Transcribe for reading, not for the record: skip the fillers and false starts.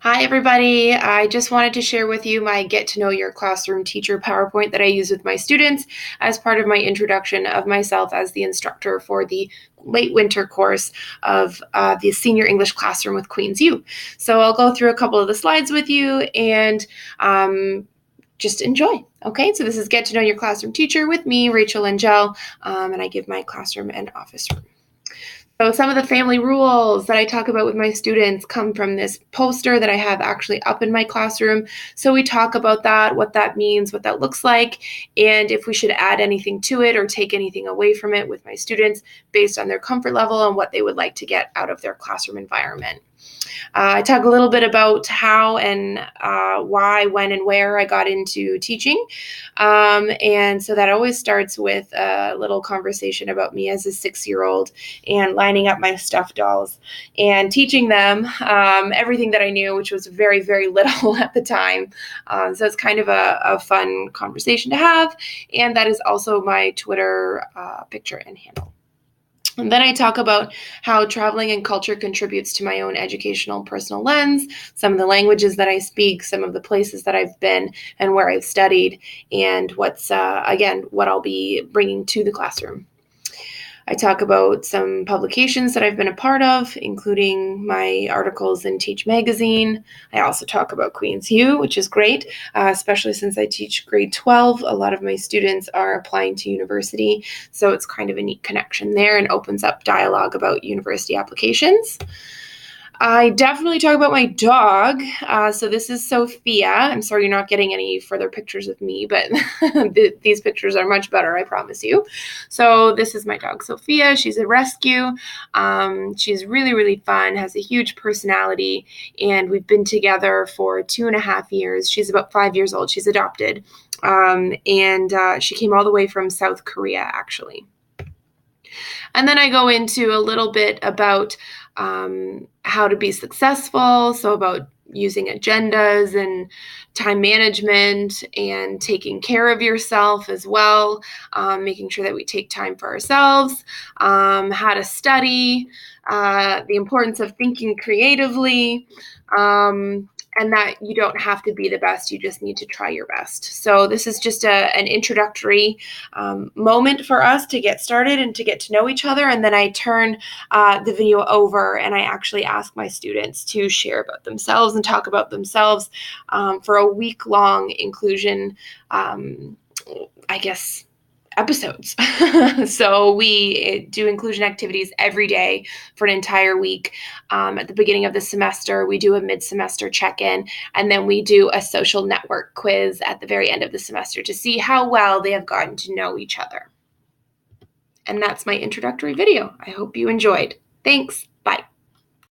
Hi, everybody. I just wanted to share with you my Get to Know Your Classroom Teacher PowerPoint that I use with my students as part of my introduction of myself as the instructor for the late winter course of the Senior English Classroom with Queen's U. So I'll go through a couple of the slides with you and just enjoy. Okay, so this is Get to Know Your Classroom Teacher with me, Rachel Angel, and I give my classroom and office room. So some of the family rules that I talk about with my students come from this poster that I have actually up in my classroom. So we talk about that, what that means, what that looks like, and if we should add anything to it or take anything away from it with my students based on their comfort level and what they would like to get out of their classroom environment. I talk a little bit about how and why, when, and where I got into teaching. And so that always starts with a little conversation about me as a 6-year-old and lining up my stuffed dolls and teaching them everything that I knew, which was very, very little at the time. So it's kind of a fun conversation to have. And that is also my Twitter picture and handle. And then I talk about how traveling and culture contributes to my own educational personal lens, some of the languages that I speak, some of the places that I've been and where I've studied, and what's, again, what I'll be bringing to the classroom. I talk about some publications that I've been a part of, including my articles in Teach Magazine. I also talk about Queen's U, which is great, especially since I teach grade 12. A lot of my students are applying to university, so it's kind of a neat connection there and opens up dialogue about university applications. I definitely talk about my dog. So this is Sophia. I'm sorry you're not getting any further pictures of me, but these pictures are much better, I promise you. So this is my dog, Sophia. She's a rescue. She's really, really fun, has a huge personality, and we've been together for 2.5 years. She's about 5 years old. She's adopted, and she came all the way from South Korea, actually. And then I go into a little bit about how to be successful, so about using agendas and time management and taking care of yourself as well, making sure that we take time for ourselves, how to study, the importance of thinking creatively, and that you don't have to be the best, you just need to try your best. So this is just an introductory moment for us to get started and to get to know each other. And then I turn the video over and I actually ask my students to share about themselves and talk about themselves for a week-long inclusion, episodes. So we do inclusion activities every day for an entire week. At the beginning of the semester, we do a mid-semester check-in, and then we do a social network quiz at the very end of the semester to see how well they have gotten to know each other. And that's my introductory video. I hope you enjoyed. Thanks.